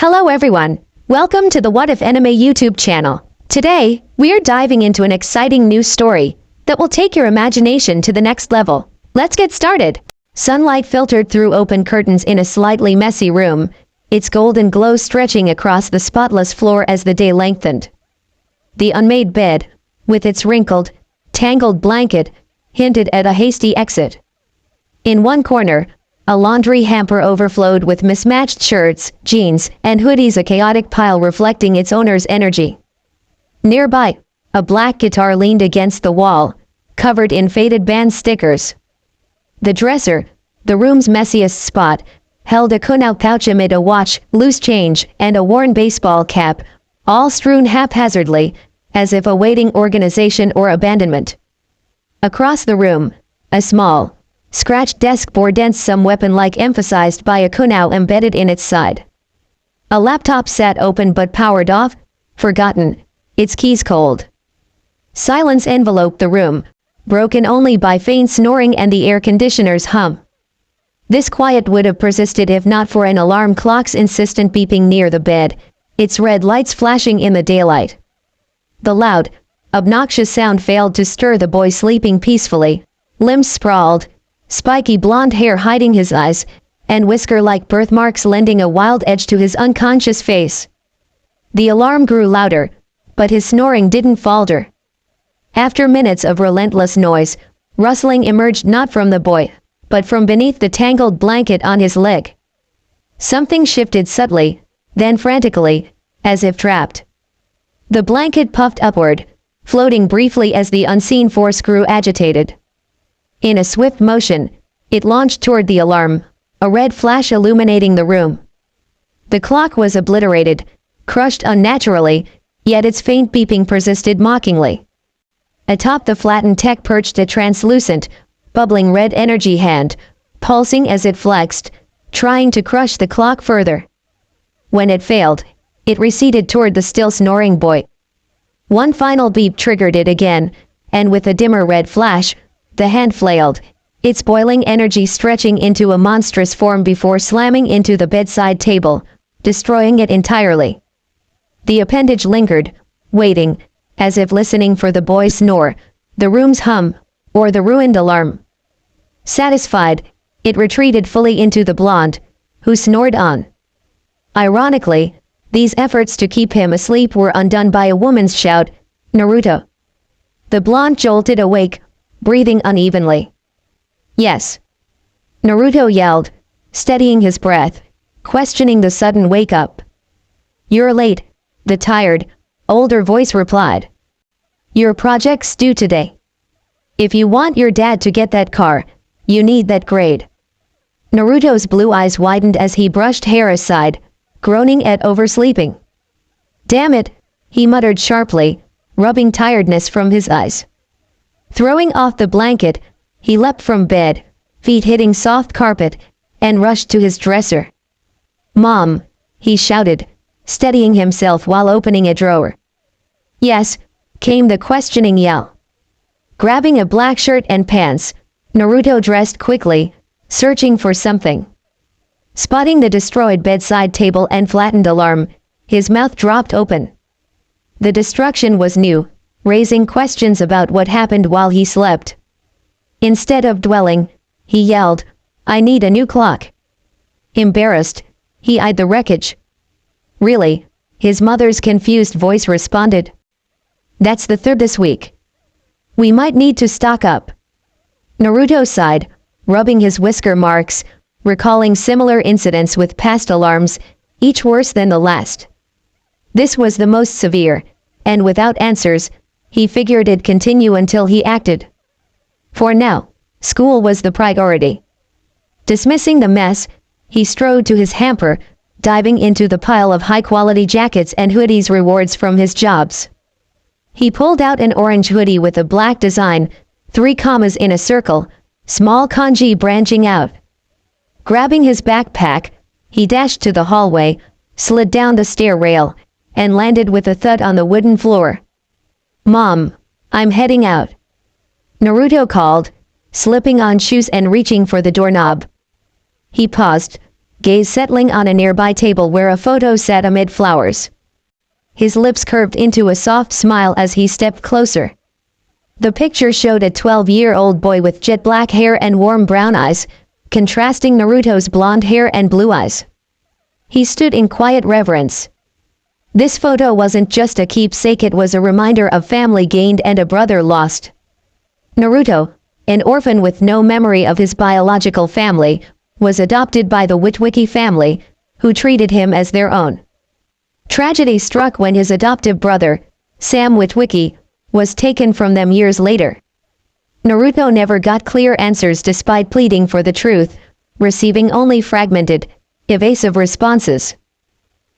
Hello everyone, welcome to the What If Anime YouTube channel. Today, we're diving into an exciting new story that will take your imagination to the next level. Let's get started. Sunlight filtered through open curtains in a slightly messy room, its golden glow stretching across the spotless floor as the day lengthened. The unmade bed, with its wrinkled, tangled blanket, hinted at a hasty exit. In one corner, a laundry hamper overflowed with mismatched shirts, jeans, and hoodies, a chaotic pile reflecting its owner's energy. Nearby, a black guitar leaned against the wall, covered in faded band stickers. The dresser, the room's messiest spot, held a kunai pouch amid a watch, loose change, and a worn baseball cap, all strewn haphazardly, as if awaiting organization or abandonment. Across the room, a small, scratched desk bore dents, some weapon-like, emphasized by a kunai embedded in its side. A laptop sat open but powered off, forgotten, its keys cold. Silence enveloped the room, broken only by faint snoring and the air conditioner's hum. This quiet would have persisted if not for an alarm clock's insistent beeping near the bed, its red lights flashing in the daylight. The loud, obnoxious sound failed to stir the boy sleeping peacefully, limbs sprawled, spiky blonde hair hiding his eyes, and whisker-like birthmarks lending a wild edge to his unconscious face. The alarm grew louder, but his snoring didn't falter. After minutes of relentless noise, rustling emerged not from the boy, but from beneath the tangled blanket on his leg. Something shifted subtly, then frantically, as if trapped. The blanket puffed upward, floating briefly as the unseen force grew agitated. In a swift motion, it launched toward the alarm, a red flash illuminating the room. The clock was obliterated, crushed unnaturally, yet its faint beeping persisted mockingly. Atop the flattened tech perched a translucent, bubbling red energy hand, pulsing as it flexed, trying to crush the clock further. When it failed, it receded toward the still snoring boy. One final beep triggered it again, and with a dimmer red flash, the hand flailed, its boiling energy stretching into a monstrous form before slamming into the bedside table, destroying it entirely. The appendage lingered, waiting, as if listening for the boy's snore, the room's hum, or the ruined alarm. Satisfied, it retreated fully into the blonde, who snored on. Ironically, these efforts to keep him asleep were undone by a woman's shout, "Naruto!" The blonde jolted awake, breathing unevenly. "Yes," Naruto yelled, steadying his breath, questioning the sudden wake-up. "You're late," the tired, older voice replied. "Your project's due today. If you want your dad to get that car, you need that grade." Naruto's blue eyes widened as he brushed hair aside, groaning at oversleeping. "Damn it," he muttered sharply, rubbing tiredness from his eyes. Throwing off the blanket, he leapt from bed, feet hitting soft carpet, and rushed to his dresser. "Mom," he shouted, steadying himself while opening a drawer. "Yes," came the questioning yell. Grabbing a black shirt and pants, Naruto dressed quickly, searching for something. Spotting the destroyed bedside table and flattened alarm, his mouth dropped open. The destruction was new, raising questions about what happened while he slept. Instead of dwelling, he yelled, "I need a new clock." Embarrassed, he eyed the wreckage. "Really?" his mother's confused voice responded. "That's the third this week. We might need to stock up." Naruto sighed, rubbing his whisker marks, recalling similar incidents with past alarms, each worse than the last. This was the most severe, and without answers, he figured it'd continue until he acted. For now, school was the priority. Dismissing the mess, he strode to his hamper, diving into the pile of high-quality jackets and hoodies, rewards from his jobs. He pulled out an orange hoodie with a black design, 3 commas in a circle, small kanji branching out. Grabbing his backpack, he dashed to the hallway, slid down the stair rail, and landed with a thud on the wooden floor. "Mom, I'm heading out," Naruto called, slipping on shoes and reaching for the doorknob. He paused, gaze settling on a nearby table where a photo sat amid flowers. His lips curved into a soft smile as he stepped closer. The picture showed a 12-year-old boy with jet black hair and warm brown eyes, contrasting Naruto's blonde hair and blue eyes. He stood in quiet reverence. This photo wasn't just a keepsake, it was a reminder of family gained and a brother lost. Naruto, an orphan with no memory of his biological family, was adopted by the Witwiki family, who treated him as their own. Tragedy struck when his adoptive brother, Sam Witwiki, was taken from them years later. Naruto never got clear answers despite pleading for the truth, receiving only fragmented, evasive responses.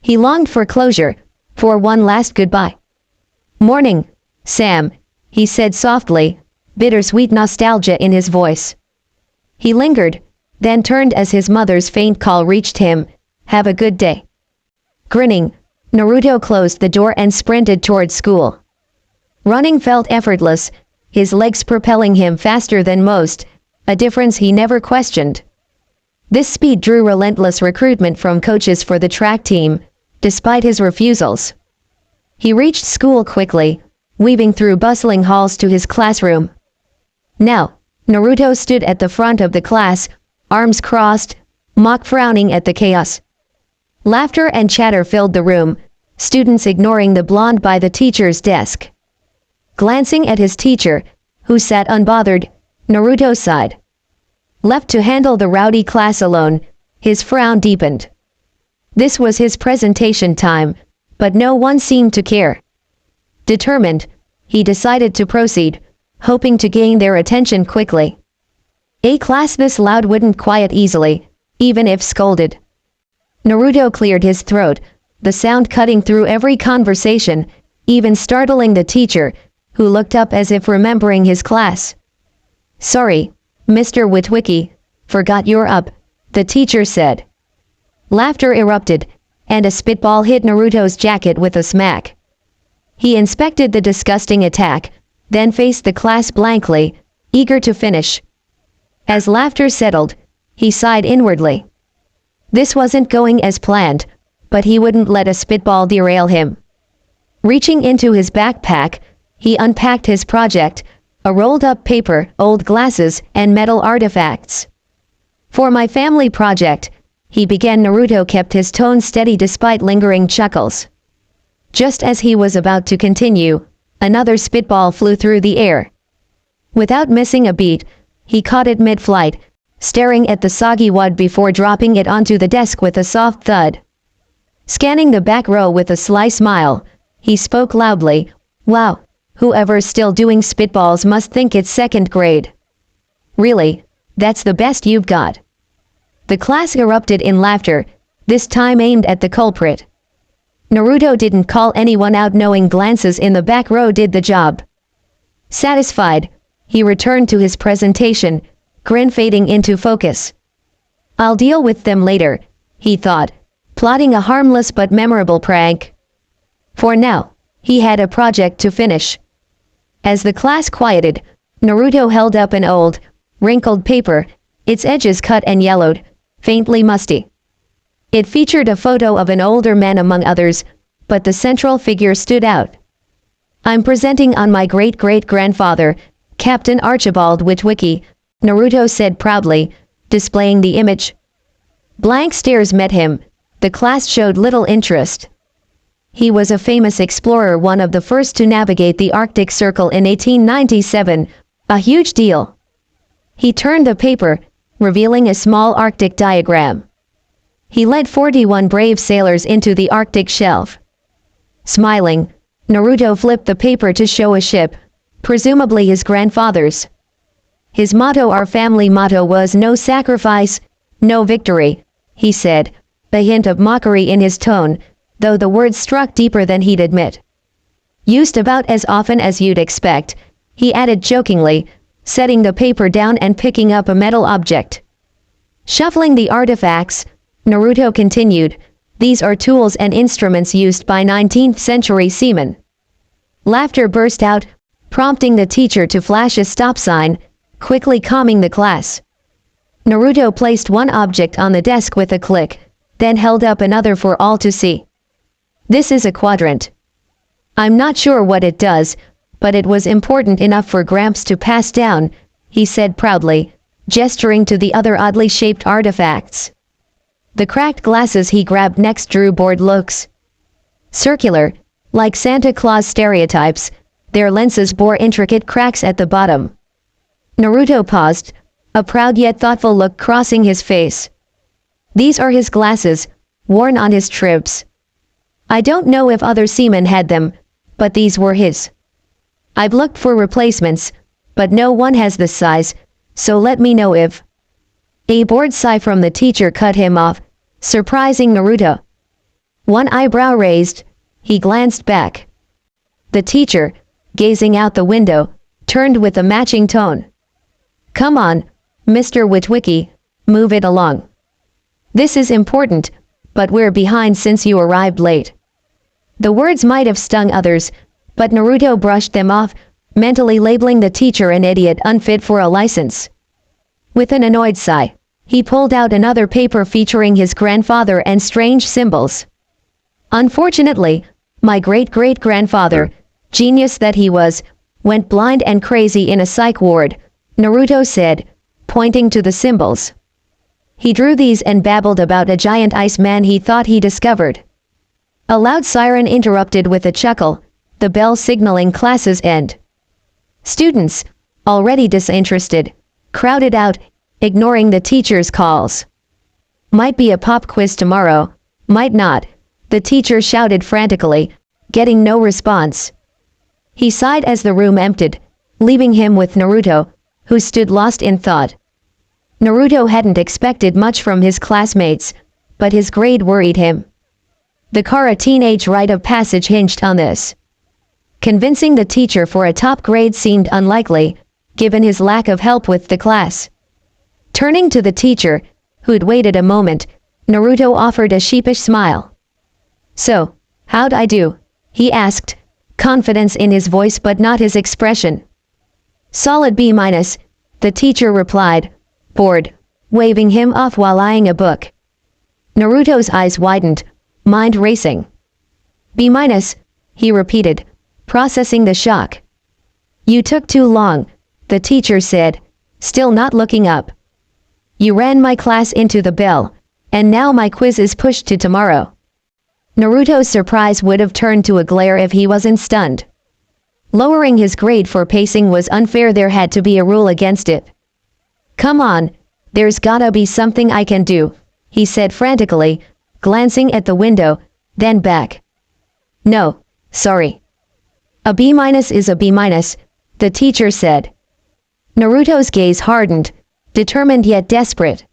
He longed for closure, for one last goodbye. "Morning, Sam," he said softly, bittersweet nostalgia in his voice. He lingered, then turned as his mother's faint call reached him, "Have a good day." Grinning, Naruto closed the door and sprinted toward school. Running felt effortless, his legs propelling him faster than most, a difference he never questioned. This speed drew relentless recruitment from coaches for the track team, despite his refusals. He reached school quickly, weaving through bustling halls to his classroom. Now, Naruto stood at the front of the class, arms crossed, mock frowning at the chaos. Laughter and chatter filled the room, students ignoring the blonde by the teacher's desk. Glancing at his teacher, who sat unbothered, Naruto sighed. Left to handle the rowdy class alone, his frown deepened. This was his presentation time, but no one seemed to care. Determined, he decided to proceed, hoping to gain their attention quickly. A class this loud wouldn't quiet easily, even if scolded. Naruto cleared his throat, the sound cutting through every conversation, even startling the teacher, who looked up as if remembering his class. "Sorry, Mr. Witwiki, forgot you're up," the teacher said. Laughter erupted, and a spitball hit Naruto's jacket with a smack. He inspected the disgusting attack, then faced the class blankly, eager to finish. As laughter settled, he sighed inwardly. This wasn't going as planned, but he wouldn't let a spitball derail him. Reaching into his backpack, he unpacked his project, a rolled-up paper, old glasses, and metal artifacts. "For my family project," he began. Naruto kept his tone steady despite lingering chuckles. Just as he was about to continue, another spitball flew through the air. Without missing a beat, he caught it mid-flight, staring at the soggy wood before dropping it onto the desk with a soft thud. Scanning the back row with a sly smile, he spoke loudly, "Wow, whoever's still doing spitballs must think it's second grade. Really, that's the best you've got." The class erupted in laughter, this time aimed at the culprit. Naruto didn't call anyone out, knowing glances in the back row did the job. Satisfied, he returned to his presentation, grin fading into focus. "I'll deal with them later," he thought, plotting a harmless but memorable prank. For now, he had a project to finish. As the class quieted, Naruto held up an old, wrinkled paper, its edges cut and yellowed, faintly musty. It featured a photo of an older man among others, but the central figure stood out. "I'm presenting on my great-great-grandfather, Captain Archibald Witwiki," Naruto said proudly, displaying the image. Blank stares met him. The class showed little interest. He was a famous explorer, one of the first to navigate the Arctic Circle in 1897, a huge deal. He turned the paper, revealing a small Arctic diagram. He led 41 brave sailors into the Arctic shelf. Smiling, Naruto flipped the paper to show a ship, presumably his grandfather's. His motto, our family motto, was "No sacrifice, no victory," he said, a hint of mockery in his tone, though the words struck deeper than he'd admit. "Used about as often as you'd expect," he added jokingly, setting the paper down and picking up a metal object. Shuffling the artifacts, Naruto continued, "These are tools and instruments used by 19th century seamen." Laughter burst out, prompting the teacher to flash a stop sign, quickly calming the class. Naruto placed one object on the desk with a click, then held up another for all to see. This is a quadrant. I'm not sure what it does, but it was important enough for Gramps to pass down, he said proudly, gesturing to the other oddly shaped artifacts. The cracked glasses he grabbed next drew bored looks. Circular, like Santa Claus stereotypes, their lenses bore intricate cracks at the bottom. Naruto paused, a proud yet thoughtful look crossing his face. These are his glasses, worn on his trips. I don't know if other seamen had them, but these were his. I've looked for replacements, but no one has this size, so let me know if... A bored sigh from the teacher cut him off, surprising Naruto. One eyebrow raised, he glanced back. The teacher, gazing out the window, turned with a matching tone. Come on, Mr. Witwicky, move it along. This is important, but we're behind since you arrived late. The words might have stung others, but Naruto brushed them off, mentally labeling the teacher an idiot unfit for a license. With an annoyed sigh, he pulled out another paper featuring his grandfather and strange symbols. Unfortunately, my great-great-grandfather, genius that he was, went blind and crazy in a psych ward, Naruto said, pointing to the symbols. He drew these and babbled about a giant ice man he thought he discovered. A loud siren interrupted with a chuckle, the bell signaling class's end. Students, already disinterested, crowded out, ignoring the teacher's calls. Might be a pop quiz tomorrow, might not, the teacher shouted frantically, getting no response. He sighed as the room emptied, leaving him with Naruto, who stood lost in thought. Naruto hadn't expected much from his classmates, but his grade worried him. The Kara teenage rite of passage hinged on this. Convincing the teacher for a top grade seemed unlikely, given his lack of help with the class. Turning to the teacher, who'd waited a moment, Naruto offered a sheepish smile. So, how'd I do? He asked, confidence in his voice but not his expression. Solid B-, the teacher replied, bored, waving him off while eyeing a book. Naruto's eyes widened, mind racing. B-, he repeated, processing the shock. You took too long, the teacher said, still not looking up. You ran my class into the bell, and now my quiz is pushed to tomorrow. Naruto's surprise would have turned to a glare if he wasn't stunned. Lowering his grade for pacing was unfair, there had to be a rule against it. Come on, there's gotta be something I can do, he said frantically, glancing at the window, then back. No, sorry. A B- is a B-, the teacher said. Naruto's gaze hardened, determined yet desperate.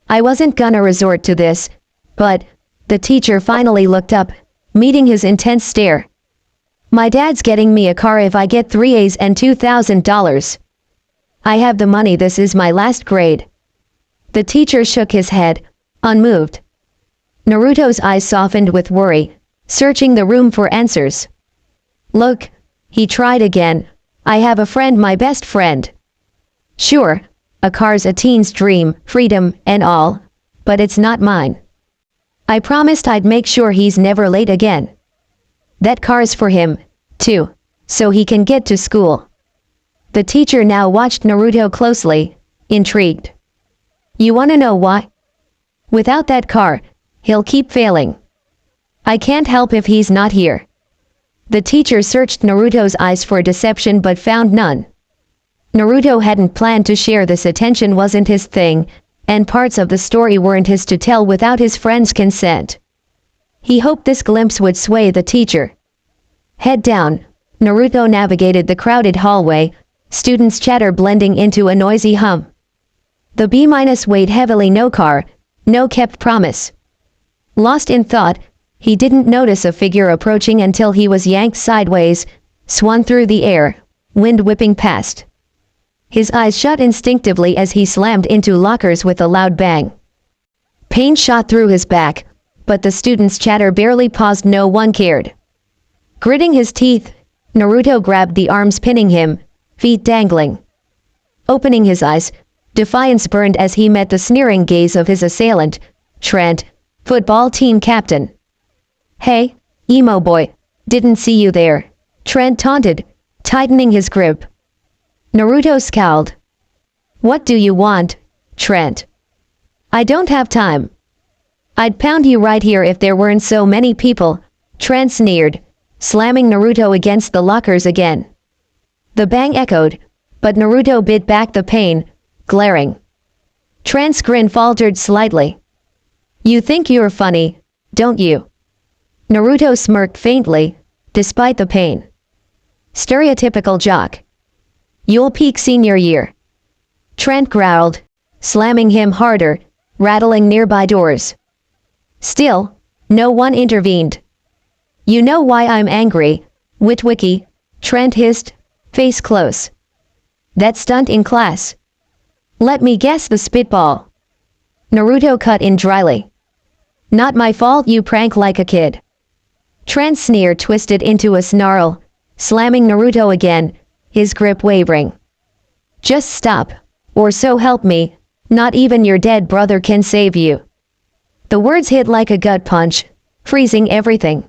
I wasn't gonna resort to this, but, the teacher finally looked up, meeting his intense stare. My dad's getting me a car if I get 3 A's and $2,000. I have the money, this is my last grade. The teacher shook his head, unmoved. Naruto's eyes softened with worry, searching the room for answers. Look, he tried again, I have a friend, my best friend. Sure, a car's a teen's dream, freedom, and all, but it's not mine. I promised I'd make sure he's never late again. That car's for him, too, so he can get to school. The teacher now watched Naruto closely, intrigued. You wanna know why? Without that car, he'll keep failing. I can't help if he's not here. The teacher searched Naruto's eyes for deception but found none. Naruto hadn't planned to share this, attention wasn't his thing, and parts of the story weren't his to tell without his friend's consent. He hoped this glimpse would sway the teacher. Head down, Naruto navigated the crowded hallway, students' chatter blending into a noisy hum. The B- weighed heavily, no car, no kept promise. Lost in thought, he didn't notice a figure approaching until he was yanked sideways, swung through the air, wind whipping past. His eyes shut instinctively as he slammed into lockers with a loud bang. Pain shot through his back, but the students' chatter barely paused, no one cared. Gritting his teeth, Naruto grabbed the arms pinning him, feet dangling. Opening his eyes, Defiance burned as he met the sneering gaze of his assailant, Trent, football team captain. "Hey, emo boy, didn't see you there," Trent taunted, tightening his grip. Naruto scowled. "What do you want, Trent?" "I don't have time." "I'd pound you right here if there weren't so many people," Trent sneered, slamming Naruto against the lockers again. The bang echoed, but Naruto bit back the pain, glaring. Trent's grin faltered slightly. "You think you're funny, don't you?" Naruto smirked faintly, despite the pain. "Stereotypical jock. You'll peak senior year." Trent growled, slamming him harder, rattling nearby doors. Still, no one intervened. "You know why I'm angry, Witwicky," Trent hissed, face close. "That stunt in class." "Let me guess the spitball." Naruto cut in dryly. "Not my fault you prank like a kid." Trent's sneer twisted into a snarl, slamming Naruto again, his grip wavering. "Just stop, or so help me, not even your dead brother can save you." The words hit like a gut punch, freezing everything.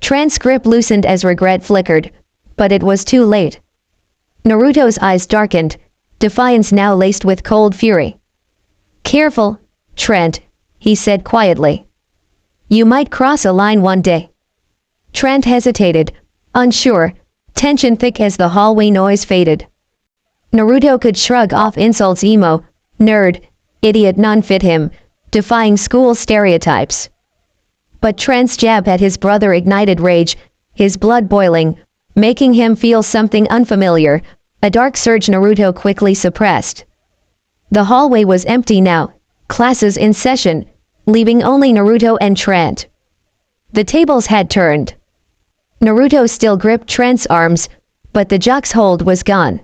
Trent's grip loosened as regret flickered, but it was too late. Naruto's eyes darkened, defiance now laced with cold fury. "Careful, Trent," he said quietly. "You might cross a line one day." Trent hesitated, unsure, tension thick as the hallway noise faded. Naruto could shrug off insults emo, nerd, idiot none fit him, defying school stereotypes. But Trent's jab at his brother ignited rage, his blood boiling, making him feel something unfamiliar, a dark surge Naruto quickly suppressed. The hallway was empty now, classes in session, leaving only Naruto and Trent. The tables had turned. Naruto still gripped Trent's arms, but the jock's hold was gone.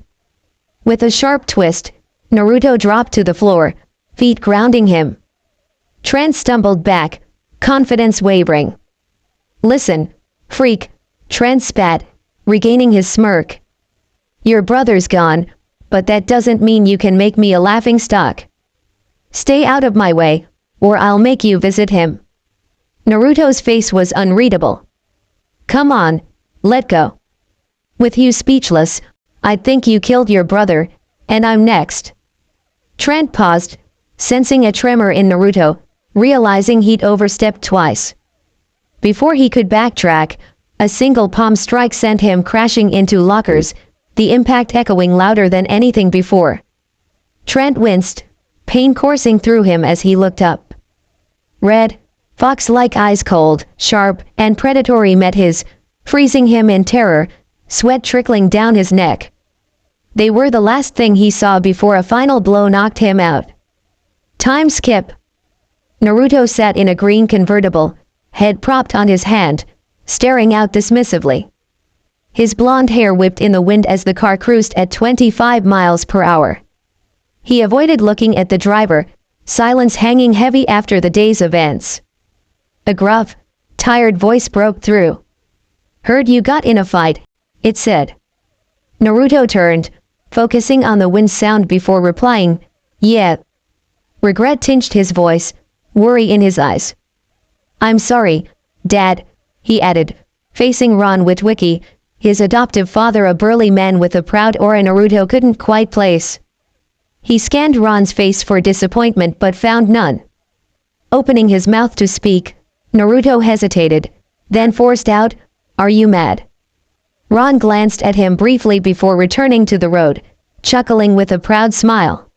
With a sharp twist, Naruto dropped to the floor, feet grounding him. Trent stumbled back, confidence wavering. "Listen, freak," Trent spat, regaining his smirk. "Your brother's gone, but that doesn't mean you can make me a laughingstock. Stay out of my way, or I'll make you visit him." Naruto's face was unreadable. "Come on, let go. With you speechless, I'd think you killed your brother, and I'm next." Trent paused, sensing a tremor in Naruto, realizing he'd overstepped twice. Before he could backtrack, a single palm strike sent him crashing into lockers, the impact echoing louder than anything before. Trent winced, pain coursing through him as he looked up. Red, fox-like eyes cold, sharp, and predatory met his, freezing him in terror, sweat trickling down his neck. They were the last thing he saw before a final blow knocked him out. Time skip. Naruto sat in a green convertible, head propped on his hand, staring out dismissively. His blonde hair whipped in the wind as the car cruised at 25 miles per hour. He avoided looking at the driver, silence hanging heavy after the day's events. A gruff, tired voice broke through. "Heard you got in a fight," it said. Naruto turned, focusing on the wind sound before replying, "Yeah." Regret tinged his voice, worry in his eyes. "I'm sorry, Dad," he added, facing Ron Witwicky, his adoptive father, a burly man with a proud aura Naruto couldn't quite place. He scanned Ron's face for disappointment but found none. Opening his mouth to speak, Naruto hesitated, then forced out, "Are you mad?" Ron glanced at him briefly before returning to the road, chuckling with a proud smile.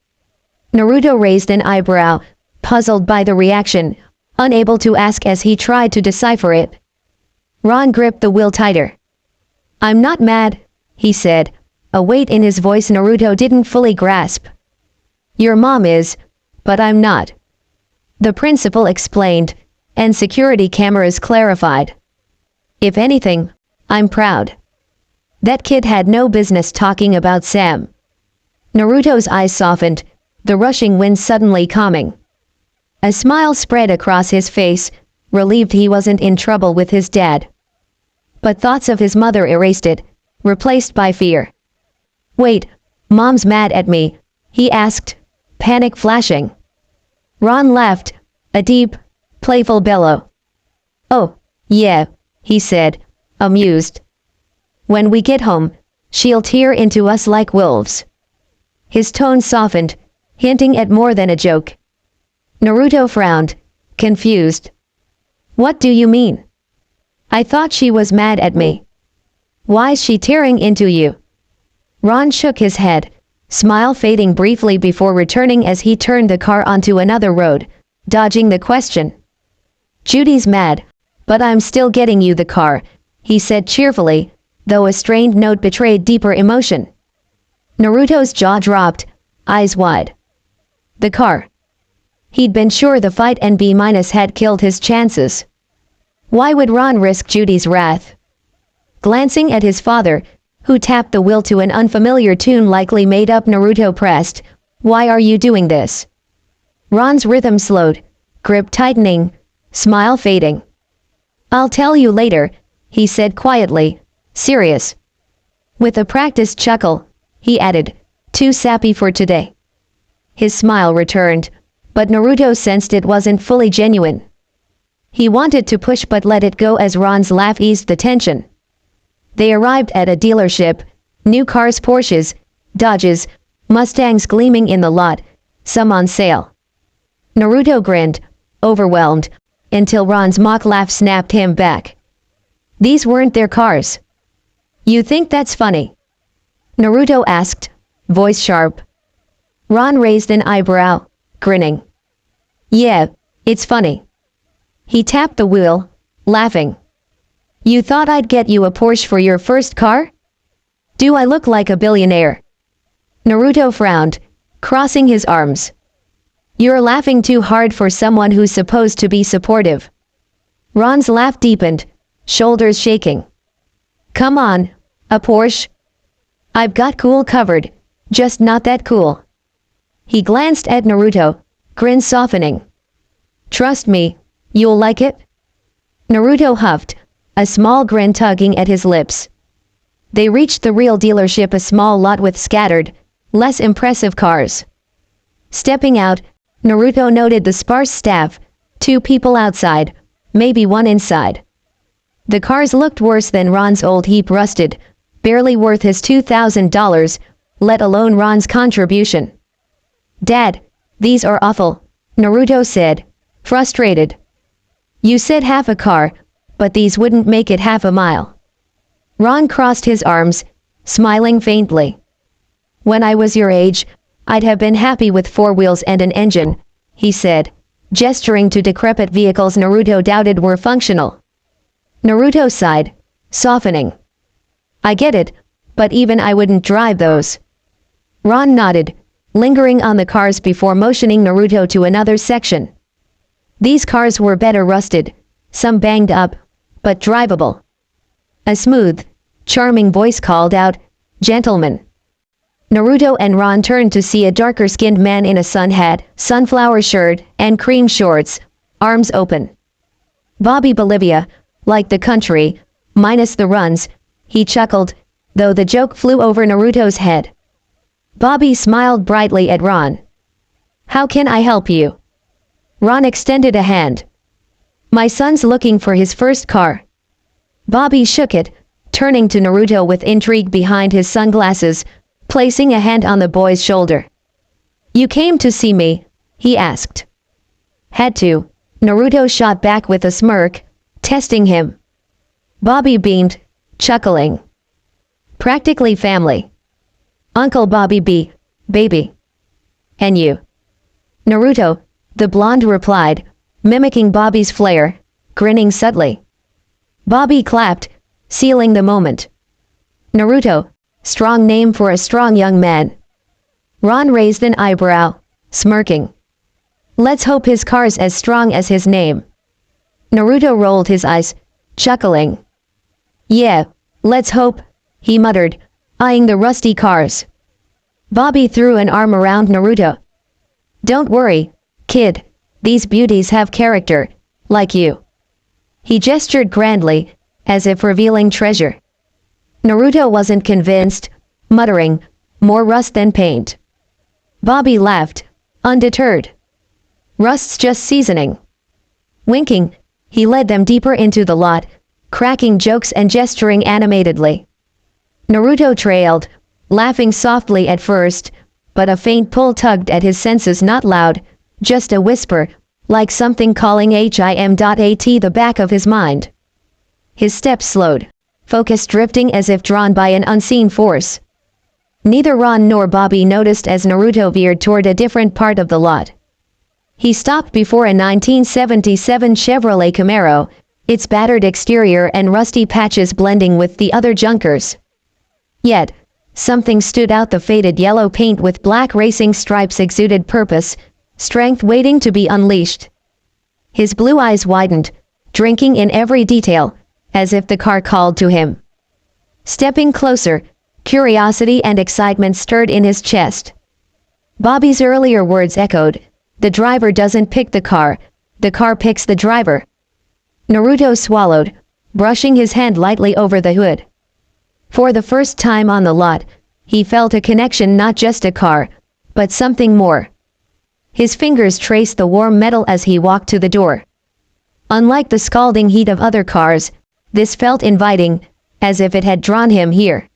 Naruto raised an eyebrow, puzzled by the reaction, unable to ask as he tried to decipher it. Ron gripped the wheel tighter. "I'm not mad," he said, a weight in his voice Naruto didn't fully grasp. "Your mom is, but I'm not," the principal explained, and security cameras clarified. "If anything, I'm proud. That kid had no business talking about Sam." Naruto's eyes softened, the rushing wind suddenly calming. A smile spread across his face, relieved he wasn't in trouble with his dad. But thoughts of his mother erased it, replaced by fear. "Wait, Mom's mad at me?" he asked, panic flashing. Ron laughed, a deep, playful bellow. "Oh, yeah," he said, amused. "When we get home, she'll tear into us like wolves." His tone softened, hinting at more than a joke. Naruto frowned, confused. "What do you mean? I thought she was mad at me. Why's she tearing into you?" Ron shook his head, smile fading briefly before returning as he turned the car onto another road, dodging the question. "Judy's mad, but I'm still getting you the car," he said cheerfully, though a strained note betrayed deeper emotion. Naruto's jaw dropped, eyes wide. The car. He'd been sure the fight and B- had killed his chances. Why would Ron risk Judy's wrath? Glancing at his father, who tapped the wheel to an unfamiliar tune likely made up, Naruto pressed, "Why are you doing this?" Ron's rhythm slowed, grip tightening, smile fading. "I'll tell you later," he said quietly, serious. With a practiced chuckle, he added, "Too sappy for today." His smile returned, but Naruto sensed it wasn't fully genuine. He wanted to push but let it go as Ron's laugh eased the tension. They arrived at a dealership, new cars, Porsches, Dodges, Mustangs gleaming in the lot, some on sale. Naruto grinned, overwhelmed, until Ron's mock laugh snapped him back. These weren't their cars. "You think that's funny?" Naruto asked, voice sharp. Ron raised an eyebrow, grinning. "Yeah, it's funny." He tapped the wheel, laughing. "You thought I'd get you a Porsche for your first car? Do I look like a billionaire?" Naruto frowned, crossing his arms. "You're laughing too hard for someone who's supposed to be supportive." Ron's laugh deepened, shoulders shaking. "Come on, a Porsche? I've got cool covered, just not that cool." He glanced at Naruto, grin softening. "Trust me, you'll like it." Naruto huffed, a small grin tugging at his lips. They reached the real dealership, a small lot with scattered, less impressive cars. Stepping out, Naruto noted the sparse staff, 2 people outside, maybe 1 inside. The cars looked worse than Ron's old heap, rusted, barely worth his $2,000, let alone Ron's contribution. "Dad, these are awful," Naruto said, frustrated. "You said half a car, but these wouldn't make it half a mile." Ron crossed his arms, smiling faintly. "When I was your age, I'd have been happy with 4 wheels and an engine," he said, gesturing to decrepit vehicles Naruto doubted were functional. Naruto sighed, softening. "I get it, but even I wouldn't drive those." Ron nodded, lingering on the cars before motioning Naruto to another section. These cars were better rusted, some banged up, but drivable. A smooth, charming voice called out, "Gentlemen." Naruto and Ron turned to see a darker-skinned man in a sun hat, sunflower shirt, and cream shorts, arms open. "Bobby Bolivia, like the country, minus the runs," he chuckled, though the joke flew over Naruto's head. Bobby smiled brightly at Ron. "How can I help you?" Ron extended a hand. "My son's looking for his first car." Bobby shook it, turning to Naruto with intrigue behind his sunglasses, placing a hand on the boy's shoulder. "You came to see me?" he asked. "Had to," Naruto shot back with a smirk, testing him. Bobby beamed, chuckling. "Practically family. Uncle Bobby B, baby." "And you?" "Naruto," the blonde replied, mimicking Bobby's flair, grinning subtly. Bobby clapped, sealing the moment. "Naruto, strong name for a strong young man." Ron raised an eyebrow, smirking. "Let's hope his car's as strong as his name." Naruto rolled his eyes, chuckling. "Yeah, let's hope," he muttered, eyeing the rusty cars. Bobby threw an arm around Naruto. "Don't worry, kid, these beauties have character, like you." He gestured grandly, as if revealing treasure. Naruto wasn't convinced, muttering, "More rust than paint." Bobby laughed, undeterred. Rust's just seasoning. Winking, he led them deeper into the lot, cracking jokes and gesturing animatedly. Naruto trailed, laughing softly at first, but a faint pull tugged at his senses, not loud, just a whisper, like something calling him. At the back of his mind. His steps slowed, focus drifting as if drawn by an unseen force. Neither Ron nor Bobby noticed as Naruto veered toward a different part of the lot. He stopped before a 1977 Chevrolet Camaro, its battered exterior and rusty patches blending with the other junkers. Yet, something stood out. The faded yellow paint with black racing stripes exuded purpose, strength waiting to be unleashed. His blue eyes widened, drinking in every detail, as if the car called to him. Stepping closer, curiosity and excitement stirred in his chest. Bobby's earlier words echoed, "The driver doesn't pick the car picks the driver." Naruto swallowed, brushing his hand lightly over the hood. For the first time on the lot, he felt a connection, not just a car, but something more. His fingers traced the warm metal as he walked to the door. Unlike the scalding heat of other cars, this felt inviting, as if it had drawn him here.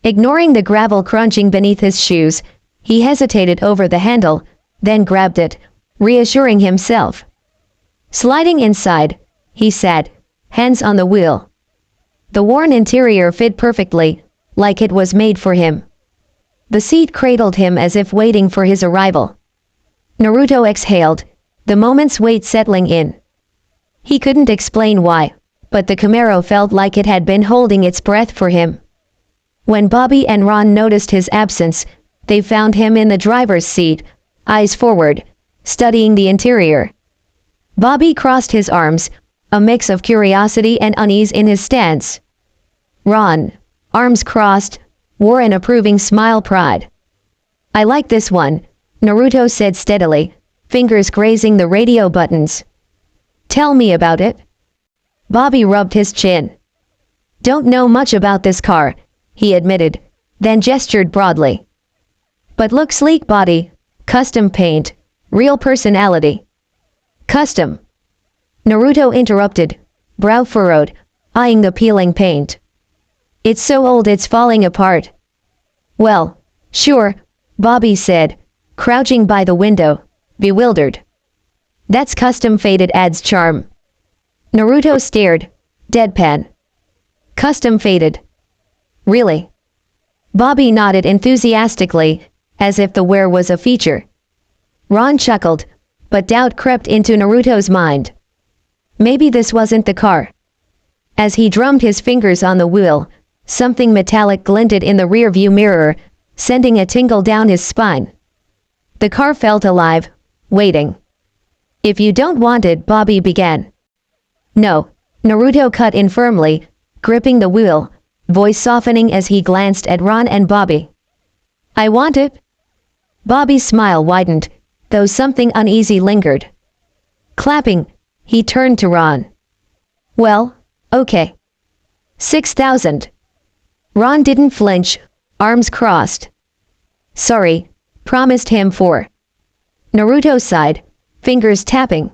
Ignoring the gravel crunching beneath his shoes, he hesitated over the handle, then grabbed it, reassuring himself. Sliding inside, he sat, hands on the wheel. The worn interior fit perfectly, like it was made for him. The seat cradled him as if waiting for his arrival. Naruto exhaled, the moment's weight settling in. He couldn't explain why, but the Camaro felt like it had been holding its breath for him. When Bobby and Ron noticed his absence, they found him in the driver's seat, eyes forward, studying the interior. Bobby crossed his arms, a mix of curiosity and unease in his stance. Ron, arms crossed, wore an approving smile. Pride. "I like this one," Naruto said steadily, fingers grazing the radio buttons. "Tell me about it." Bobby rubbed his chin. "Don't know much about this car," he admitted, then gestured broadly. "But look, sleek body, custom paint, real personality." "Custom?" Naruto interrupted, brow furrowed, eyeing the peeling paint. "It's so old it's falling apart." "Well, sure," Bobby said, crouching by the window, bewildered. "That's custom faded adds charm." Naruto stared, deadpan. "Custom faded? Really?" Bobby nodded enthusiastically, as if the wear was a feature. Ron chuckled, but doubt crept into Naruto's mind. Maybe this wasn't the car. As he drummed his fingers on the wheel, something metallic glinted in the rear-view mirror, sending a tingle down his spine. The car felt alive, waiting. "If you don't want it," Bobby began. "No," Naruto cut in firmly, gripping the wheel, voice softening as he glanced at Ron and Bobby. "I want it." Bobby's smile widened, though something uneasy lingered. Clapping, he turned to Ron. "Well, okay. 6,000. Ron didn't flinch, arms crossed. "Sorry," promised him 4. Naruto sighed, fingers tapping.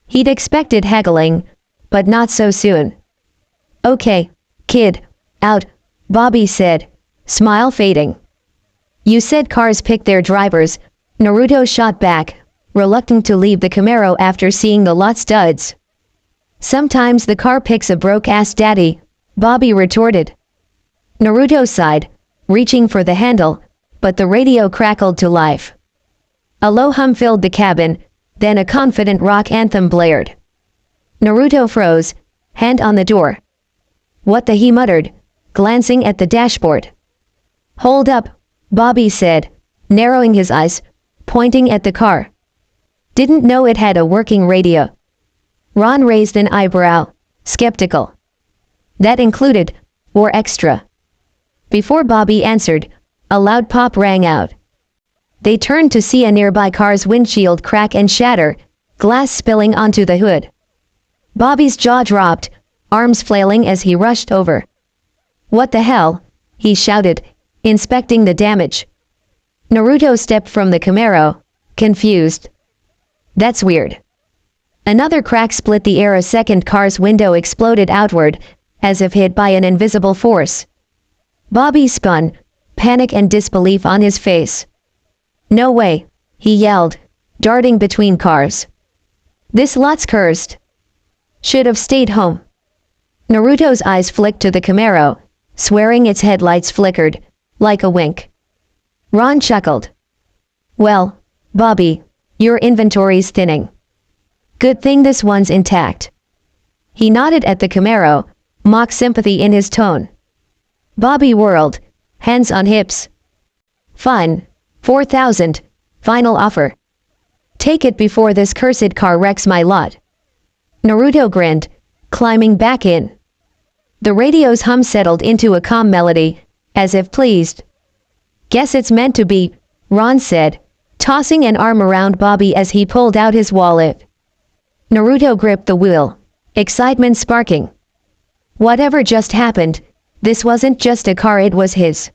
He'd expected haggling, but not so soon. "Okay, kid, out," Bobby said, smile fading. "You said cars pick their drivers," Naruto shot back, reluctant to leave the Camaro after seeing the lot studs. "Sometimes the car picks a broke-ass daddy," Bobby retorted. Naruto sighed, reaching for the handle, but the radio crackled to life. A low hum filled the cabin, then a confident rock anthem blared. Naruto froze, hand on the door. "What the?" he muttered, glancing at the dashboard. "Hold up," Bobby said, narrowing his eyes, pointing at the car. "Didn't know it had a working radio." Ron raised an eyebrow, skeptical. "That included, or extra?" Before Bobby answered, a loud pop rang out. They turned to see a nearby car's windshield crack and shatter, glass spilling onto the hood. Bobby's jaw dropped, arms flailing as he rushed over. "What the hell?" he shouted, inspecting the damage. Naruto stepped from the Camaro, confused. That's weird. Another crack split the air. A second car's window exploded outward, as if hit by an invisible force. Bobby spun, panic and disbelief on his face. No way, he yelled, darting between cars. This lot's cursed. Should have stayed home. Naruto's eyes flicked to the Camaro, swearing its headlights flickered, like a wink. Ron chuckled. Well, Bobby, your inventory's thinning. Good thing this one's intact. He nodded at the Camaro, mock sympathy in his tone. Bobby whirled, hands on hips. Fine, 4,000, final offer. Take it before this cursed car wrecks my lot. Naruto grinned, climbing back in. The radio's hum settled into a calm melody, as if pleased. Guess it's meant to be, Ron said, tossing an arm around Bobby as he pulled out his wallet. Naruto gripped the wheel, excitement sparking. Whatever just happened, this wasn't just a car, it was his.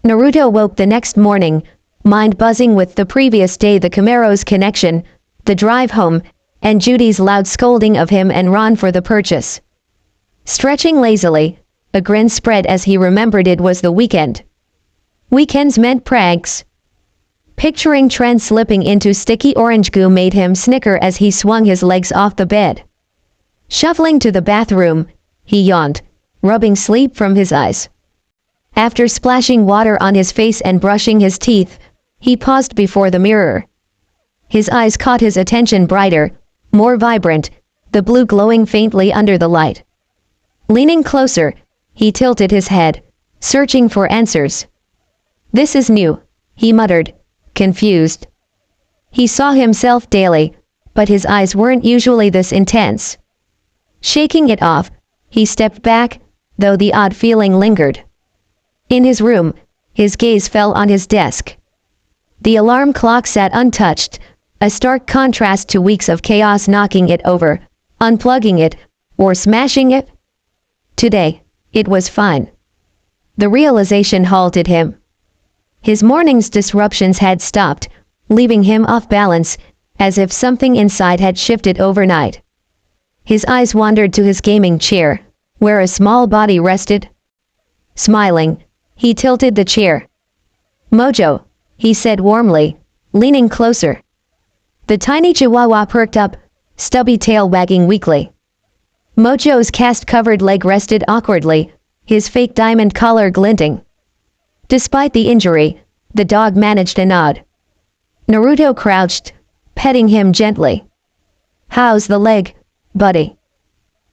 Naruto woke the next morning, mind buzzing with the previous day, the Camaro's connection, the drive home, and Judy's loud scolding of him and Ron for the purchase. Stretching lazily, a grin spread as he remembered it was the weekend. Weekends meant pranks. Picturing Trent slipping into sticky orange goo made him snicker as he swung his legs off the bed. Shuffling to the bathroom, he yawned, rubbing sleep from his eyes. After splashing water on his face and brushing his teeth, he paused before the mirror. His eyes caught his attention, brighter, more vibrant, the blue glowing faintly under the light. Leaning closer, he tilted his head, searching for answers. This is new, he muttered, confused. He saw himself daily, but his eyes weren't usually this intense. Shaking it off, he stepped back, though the odd feeling lingered. In his room, his gaze fell on his desk. The alarm clock sat untouched, a stark contrast to weeks of chaos, knocking it over, unplugging it, or smashing it. Today, it was fine. The realization halted him. His morning's disruptions had stopped, leaving him off balance, as if something inside had shifted overnight. His eyes wandered to his gaming chair, where a small body rested. Smiling, he tilted the chair. Mojo, he said warmly, leaning closer. The tiny chihuahua perked up, stubby tail wagging weakly. Mojo's cast-covered leg rested awkwardly, his fake diamond collar glinting. Despite the injury, the dog managed a nod. Naruto crouched, petting him gently. How's the leg, buddy?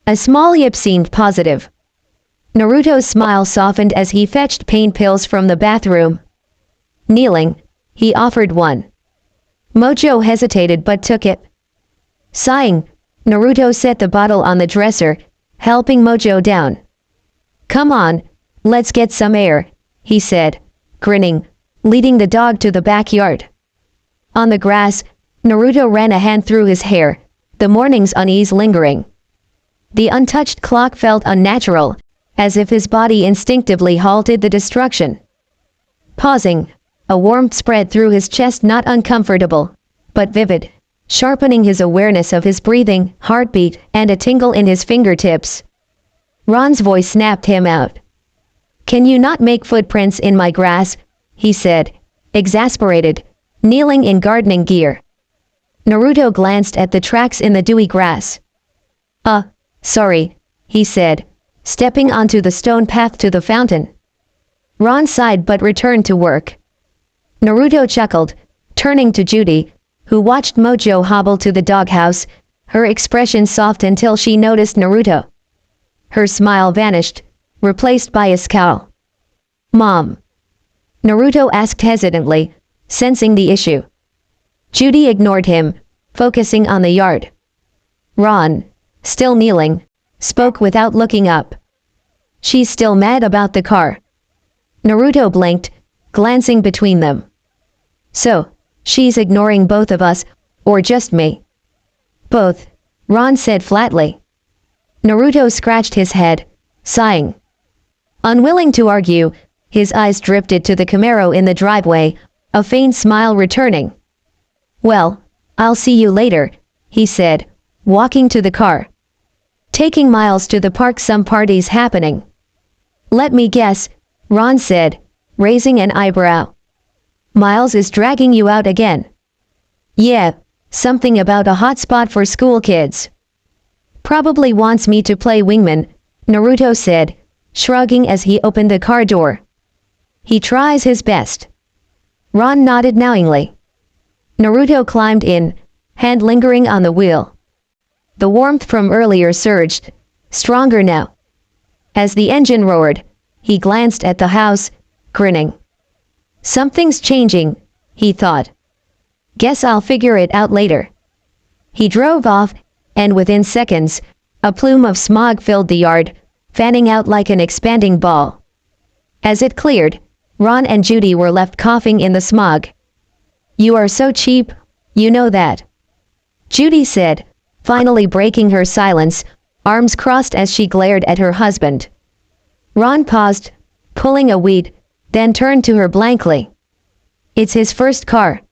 A small yip seemed positive. Naruto's smile softened as he fetched pain pills from the bathroom. Kneeling, he offered one. Mojo hesitated but took it. Sighing, Naruto set the bottle on the dresser, helping Mojo down. Come on, let's get some air, he said, grinning, leading the dog to the backyard. On the grass, Naruto ran a hand through his hair, the morning's unease lingering. The untouched clock felt unnatural, as if his body instinctively halted the destruction. Pausing, a warmth spread through his chest, not uncomfortable, but vivid, sharpening his awareness of his breathing, heartbeat, and a tingle in his fingertips. Ron's voice snapped him out. Can you not make footprints in my grass? He said, exasperated, kneeling in gardening gear. Naruto glanced at the tracks in the dewy grass. Sorry, he said, stepping onto the stone path to the fountain. Ron sighed but returned to work. Naruto chuckled, turning to Judy, who watched Mojo hobble to the doghouse, her expression soft until she noticed Naruto. Her smile vanished, replaced by a scowl. Mom? Naruto asked hesitantly, sensing the issue. Judy ignored him, focusing on the yard. Ron, still kneeling, spoke without looking up. She's still mad about the car. Naruto blinked, glancing between them. So, she's ignoring both of us, or just me? Both, Ron said flatly. Naruto scratched his head, sighing. Unwilling to argue, his eyes drifted to the Camaro in the driveway, a faint smile returning. Well, I'll see you later, he said, walking to the car. Taking Miles to the park. Some parties happening. Let me guess, Ron said, raising an eyebrow. Miles is dragging you out again. Yeah, something about a hot spot for school kids. Probably wants me to play wingman, Naruto said, shrugging as he opened the car door. He tries his best. Ron nodded knowingly. Naruto climbed in, hand lingering on the wheel. The warmth from earlier surged, stronger now. As the engine roared, he glanced at the house, grinning. Something's changing, he thought. Guess I'll figure it out later. He drove off, and within seconds, a plume of smog filled the yard, fanning out like an expanding ball. As it cleared, Ron and Judy were left coughing in the smog. You are so cheap, you know that. Judy said, finally breaking her silence, arms crossed as she glared at her husband. Ron paused, pulling a weed, then turned to her blankly. It's his first car.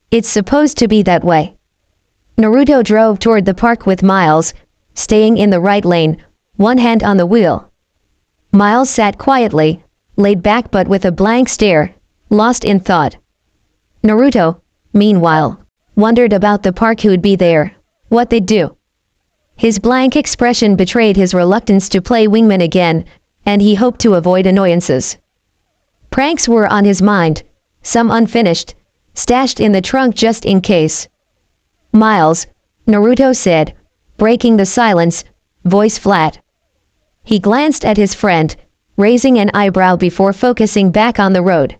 It's supposed to be that way. Naruto drove toward the park with Miles, staying in the right lane, one hand on the wheel. Miles sat quietly, laid back but with a blank stare, lost in thought. Naruto, meanwhile, wondered about the park, who'd be there, what they'd do. His blank expression betrayed his reluctance to play wingman again, and he hoped to avoid annoyances. Pranks were on his mind, some unfinished, stashed in the trunk just in case. Miles, Naruto said, breaking the silence, voice flat. He glanced at his friend, raising an eyebrow before focusing back on the road.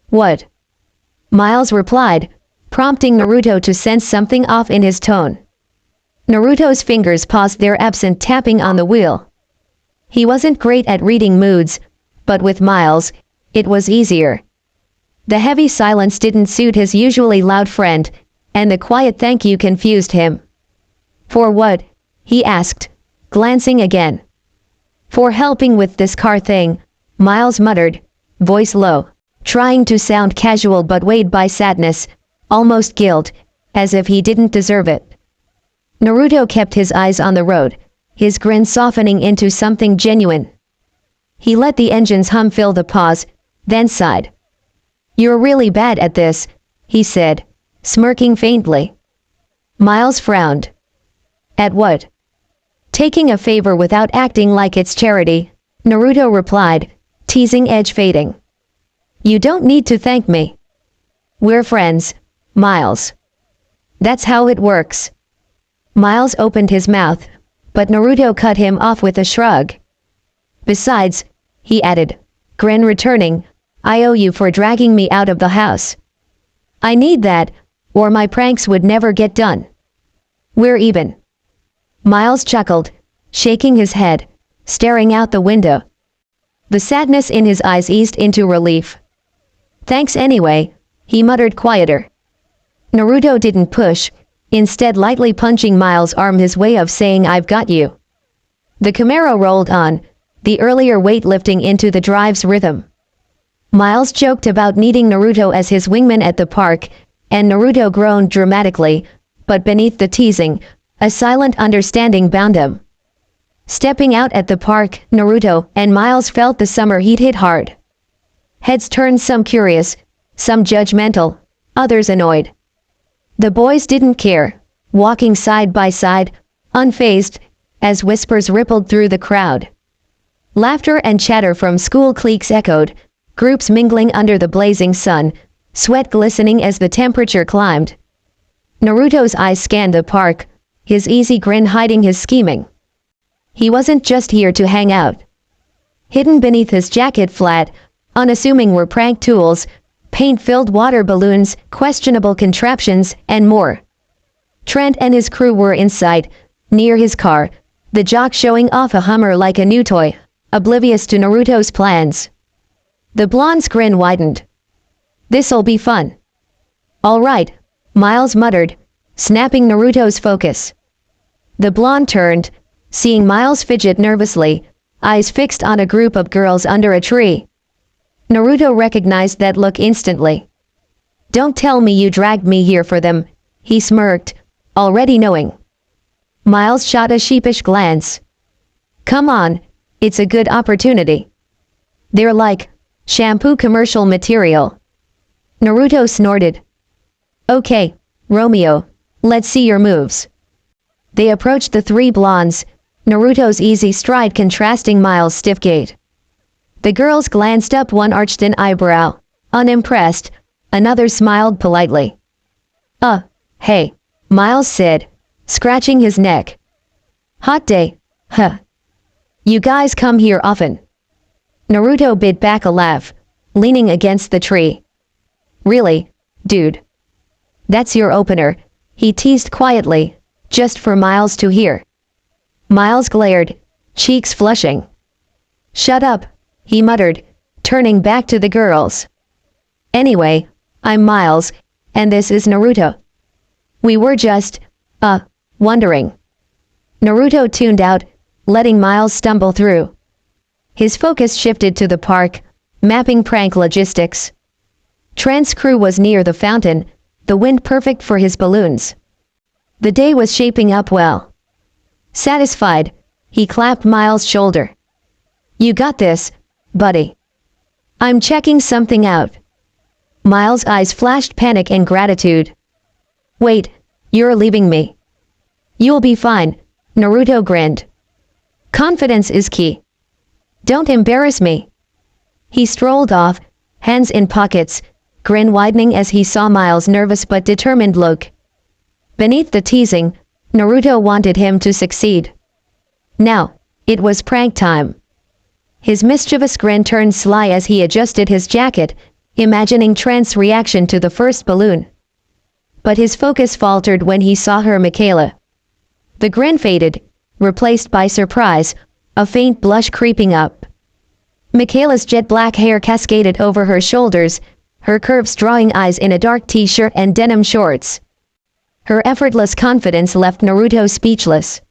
What? Miles replied, prompting Naruto to sense something off in his tone. Naruto's fingers paused their absent tapping on the wheel. He wasn't great at reading moods, but with Miles, it was easier. The heavy silence didn't suit his usually loud friend, and the quiet thank you confused him. For what? He asked, glancing again. For helping with this car thing, Miles muttered, voice low, trying to sound casual but weighed by sadness, almost guilt, as if he didn't deserve it. Naruto kept his eyes on the road, his grin softening into something genuine. He let the engine's hum fill the pause, then sighed. You're really bad at this, he said, smirking faintly. Miles frowned. At what? Taking a favor without acting like it's charity, Naruto replied, teasing edge fading. You don't need to thank me. We're friends, Miles. That's how it works. Miles opened his mouth, but Naruto cut him off with a shrug. Besides, he added, grin returning, I owe you for dragging me out of the house. I need that, or my pranks would never get done. We're even. Miles chuckled, shaking his head, staring out the window. The sadness in his eyes eased into relief. Thanks anyway, he muttered quieter. Naruto didn't push, instead lightly punching Miles' arm, his way of saying I've got you. The Camaro rolled on, the earlier weight lifting into the drive's rhythm. Miles joked about needing Naruto as his wingman at the park, and Naruto groaned dramatically, but beneath the teasing, a silent understanding bound him. Stepping out at the park, Naruto and Miles felt the summer heat hit hard. Heads turned, some curious, some judgmental, others annoyed. The boys didn't care, walking side by side, unfazed, as whispers rippled through the crowd. Laughter and chatter from school cliques echoed, groups mingling under the blazing sun, sweat glistening as the temperature climbed. Naruto's eyes scanned the park, his easy grin hiding his scheming. He wasn't just here to hang out. Hidden beneath his jacket flat, unassuming, were prank tools, paint-filled water balloons, questionable contraptions, and more. Trent and his crew were inside, near his car, the jock showing off a Hummer like a new toy, oblivious to Naruto's plans. The blonde's grin widened. This'll be fun. All right, Miles muttered, snapping Naruto's focus. The blonde turned, seeing Miles fidget nervously, eyes fixed on a group of girls under a tree. Naruto recognized that look instantly. Don't tell me you dragged me here for them, he smirked, already knowing. Miles shot a sheepish glance. Come on, it's a good opportunity. They're like shampoo commercial material. Naruto snorted. Okay, Romeo, let's see your moves. They approached the three blondes, Naruto's easy stride contrasting Miles' stiff gait. The girls glanced up, one arched an eyebrow, unimpressed, another smiled politely. Hey, Miles said, scratching his neck. Hot day, huh? You guys come here often. Naruto bit back a laugh, leaning against the tree. Really, dude? That's your opener, he teased quietly, just for Miles to hear. Miles glared, cheeks flushing. Shut up, he muttered, turning back to the girls. Anyway, I'm Miles, and this is Naruto. We were just, wondering. Naruto tuned out, letting Miles stumble through. His focus shifted to the park, mapping prank logistics. Trent's crew was near the fountain, the wind perfect for his balloons. The day was shaping up well. Satisfied, he clapped Miles' shoulder. You got this, buddy. I'm checking something out. Miles' eyes flashed panic and gratitude. Wait, you're leaving me. You'll be fine, Naruto grinned. Confidence is key. Don't embarrass me. He strolled off, hands in pockets, grin widening as he saw Miles' nervous but determined look. Beneath the teasing, Naruto wanted him to succeed. Now, it was prank time. His mischievous grin turned sly as he adjusted his jacket, imagining Trent's reaction to the first balloon. But his focus faltered when he saw her Michaela. The grin faded, replaced by surprise, a faint blush creeping up. Michaela's jet black hair cascaded over her shoulders, her curves drawing eyes in a dark t-shirt and denim shorts. Her effortless confidence left Naruto speechless.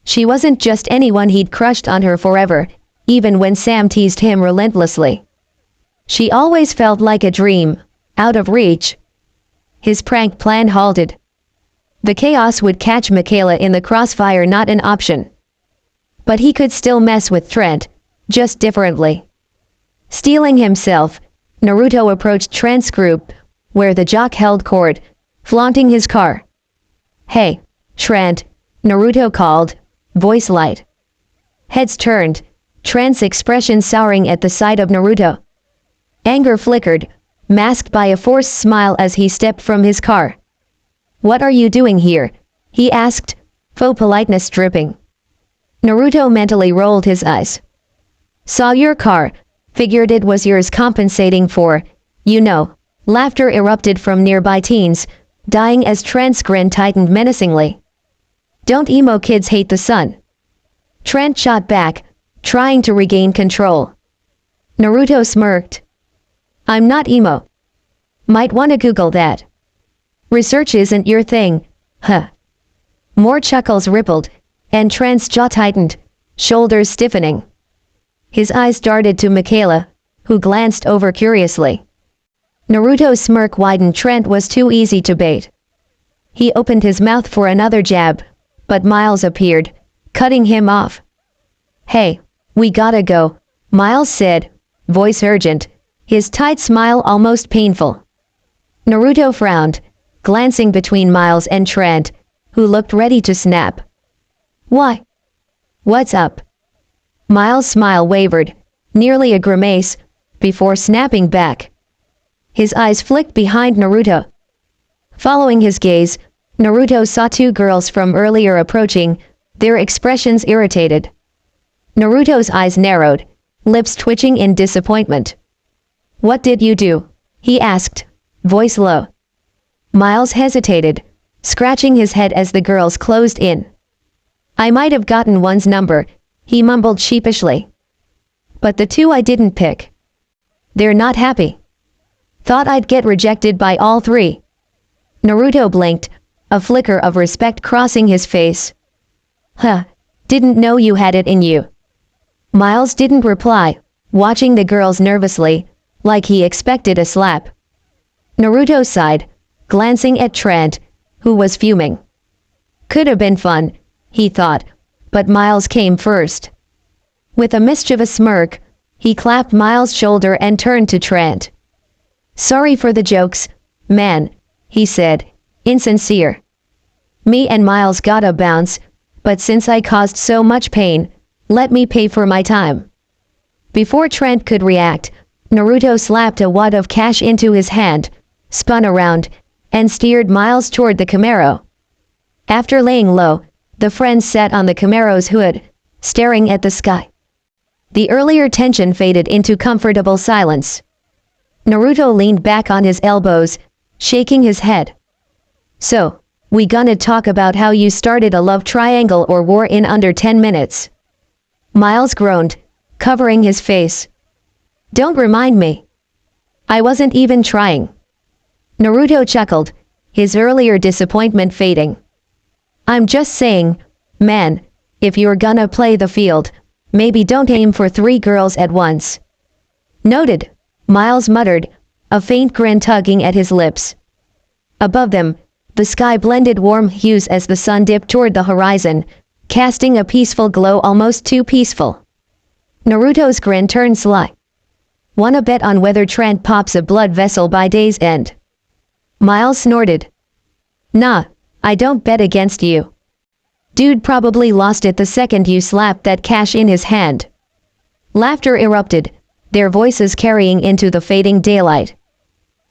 She wasn't just anyone he'd crushed on her forever, even when Sam teased him relentlessly. She always felt like a dream, out of reach. His prank plan halted. The chaos would catch Michaela in the crossfire, not an option. But he could still mess with Trent, just differently. Steeling himself, Naruto approached Trent's group, where the jock held court, flaunting his car. Hey, Trent, Naruto called, voice light. Heads turned, Trent's expression souring at the sight of Naruto. Anger flickered, masked by a forced smile as he stepped from his car. What are you doing here? He asked, faux politeness dripping. Naruto mentally rolled his eyes. Saw your car, figured it was yours, compensating for, laughter erupted from nearby teens, dying as Trent's grin tightened menacingly. Don't emo kids hate the sun? Trent shot back, trying to regain control. Naruto smirked. I'm not emo. Might wanna Google that. Research isn't your thing, huh? More chuckles rippled, and Trent's jaw tightened, shoulders stiffening. His eyes darted to Michaela, who glanced over curiously. Naruto's smirk widened. Trent was too easy to bait. He opened his mouth for another jab, but Miles appeared, cutting him off. Hey, we gotta go, Miles said, voice urgent, his tight smile almost painful. Naruto frowned, glancing between Miles and Trent, who looked ready to snap. Why? What's up? Miles' smile wavered, nearly a grimace, before snapping back. His eyes flicked behind Naruto. Following his gaze, Naruto saw two girls from earlier approaching, their expressions irritated. Naruto's eyes narrowed, lips twitching in disappointment. What did you do? He asked, voice low. Miles hesitated, scratching his head as the girls closed in. I might have gotten one's number, he mumbled sheepishly. But the two I didn't pick. They're not happy. Thought I'd get rejected by all three. Naruto blinked, a flicker of respect crossing his face. Huh, didn't know you had it in you. Miles didn't reply, watching the girls nervously, like he expected a slap. Naruto sighed, glancing at Trent, who was fuming. Could have been fun, he thought, but Miles came first. With a mischievous smirk, he clapped Miles' shoulder and turned to Trent. Sorry for the jokes, man, he said, insincere. Me and Miles gotta bounce, but since I caused so much pain, let me pay for my time. Before Trent could react, Naruto slapped a wad of cash into his hand, spun around, and steered Miles toward the Camaro. After laying low, the friends sat on the Camaro's hood, staring at the sky. The earlier tension faded into comfortable silence. Naruto leaned back on his elbows, shaking his head. So, we gonna talk about how you started a love triangle or war in under 10 minutes. Miles groaned, covering his face. Don't remind me. I wasn't even trying. Naruto chuckled, his earlier disappointment fading. I'm just saying, man, if you're gonna play the field, maybe don't aim for 3 girls at once. Noted, Miles muttered, a faint grin tugging at his lips. Above them, the sky blended warm hues as the sun dipped toward the horizon, casting a peaceful glow almost too peaceful. Naruto's grin turned sly. Wanna bet on whether Trent pops a blood vessel by day's end? Miles snorted. Nah, I don't bet against you. Dude probably lost it the second you slapped that cash in his hand. Laughter erupted, their voices carrying into the fading daylight.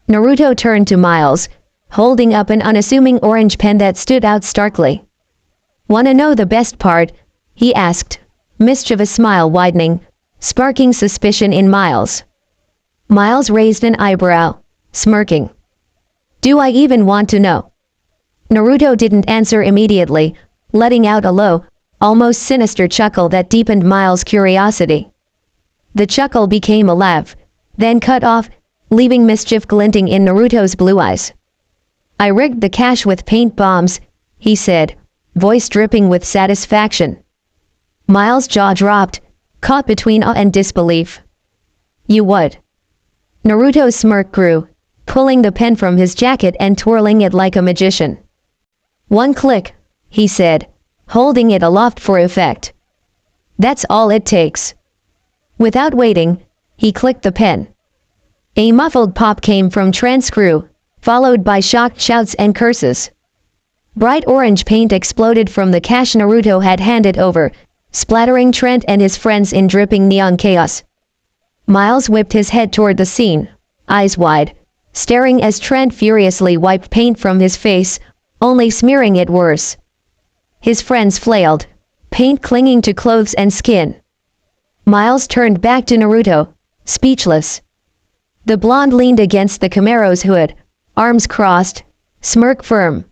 Naruto turned to Miles, holding up an unassuming orange pen that stood out starkly. Wanna know the best part? He asked, mischievous smile widening, sparking suspicion in Miles. Miles raised an eyebrow, smirking. Do I even want to know? Naruto didn't answer immediately, letting out a low, almost sinister chuckle that deepened Miles' curiosity. The chuckle became a laugh, then cut off, leaving mischief glinting in Naruto's blue eyes. I rigged the cash with paint bombs, he said, voice dripping with satisfaction. Miles' jaw dropped, caught between awe and disbelief. You would. Naruto's smirk grew, pulling the pen from his jacket and twirling it like a magician. One click, he said, holding it aloft for effect. That's all it takes. Without waiting, he clicked the pen. A muffled pop came from Trent's crew, followed by shocked shouts and curses. Bright orange paint exploded from the cash Naruto had handed over, splattering Trent and his friends in dripping neon chaos. Miles whipped his head toward the scene, eyes wide, staring as Trent furiously wiped paint from his face, only smearing it worse. His friends flailed, paint clinging to clothes and skin. Miles turned back to Naruto, speechless. The blonde leaned against the Camaro's hood, arms crossed, smirk firm.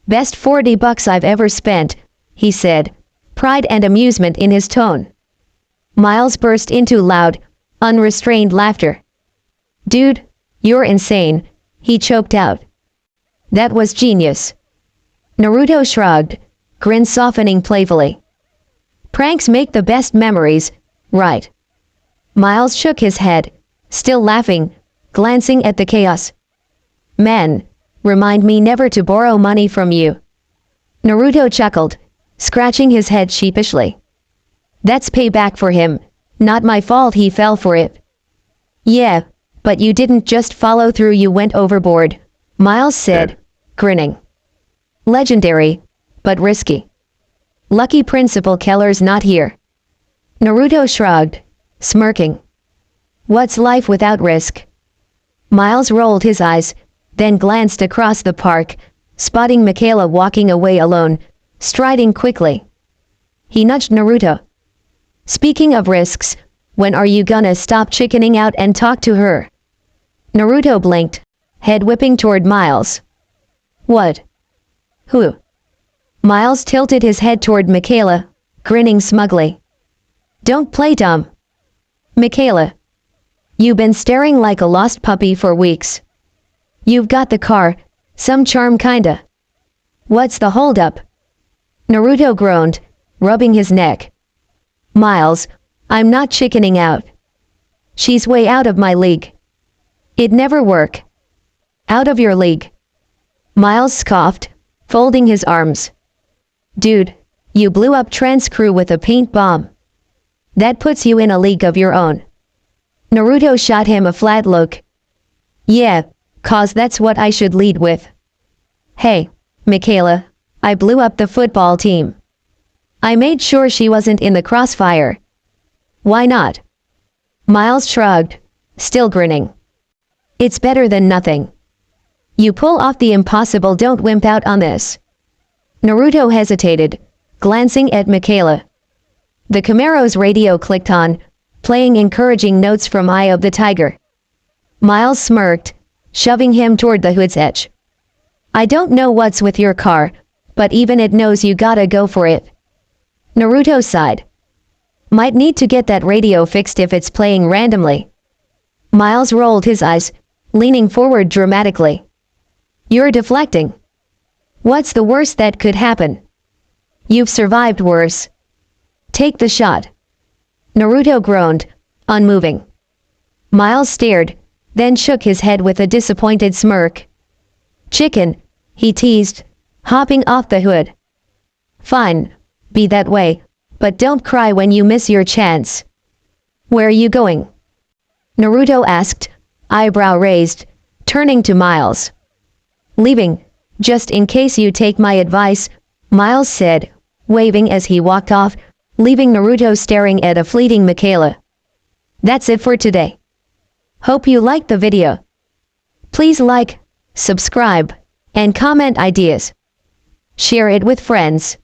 Best $40 I've ever spent, he said, pride and amusement in his tone. Miles burst into loud, unrestrained laughter. Dude, you're insane, he choked out. That was genius. Naruto shrugged, grin softening playfully. Pranks make the best memories, right? Miles shook his head, still laughing, glancing at the chaos. Man, remind me never to borrow money from you. Naruto chuckled, scratching his head sheepishly. That's payback for him, not my fault he fell for it. Yeah, but you didn't just follow through, you went overboard, Miles said, grinning. Legendary, but risky. Lucky Principal Keller's not here. Naruto shrugged, smirking. What's life without risk? Miles rolled his eyes, then glanced across the park, spotting Michaela walking away alone, striding quickly. He nudged Naruto. Speaking of risks, when are you gonna stop chickening out and talk to her? Naruto blinked, head whipping toward Miles. What? Who? Miles tilted his head toward Michaela, grinning smugly. Don't play dumb. Michaela. You've been staring like a lost puppy for weeks. You've got the car, some charm kinda. What's the holdup? Naruto groaned, rubbing his neck. Miles, I'm not chickening out. She's way out of my league. It'd never work. Out of your league. Miles scoffed, folding his arms. Dude, you blew up Trent's crew with a paint bomb. That puts you in a league of your own. Naruto shot him a flat look. Yeah, 'cause that's what I should lead with. Hey, Michaela, I blew up the football team. I made sure she wasn't in the crossfire. Why not? Miles shrugged, still grinning. It's better than nothing. You pull off the impossible, don't wimp out on this. Naruto hesitated, glancing at Michaela. The Camaro's radio clicked on, playing encouraging notes from Eye of the Tiger. Miles smirked, shoving him toward the hood's edge. I don't know what's with your car, but even it knows you gotta go for it. Naruto sighed. Might need to get that radio fixed if it's playing randomly. Miles rolled his eyes, leaning forward dramatically. You're deflecting. What's the worst that could happen? You've survived worse. Take the shot. Naruto groaned, unmoving. Miles stared, then shook his head with a disappointed smirk. Chicken, he teased, hopping off the hood. Fine, be that way, but don't cry when you miss your chance. Where are you going? Naruto asked, eyebrow raised, turning to Miles. Leaving, just in case you take my advice, Miles said, waving as he walked off, leaving Naruto staring at a fleeting Michaela. That's it for today. Hope you liked the video. Please like, subscribe, and comment ideas. Share it with friends.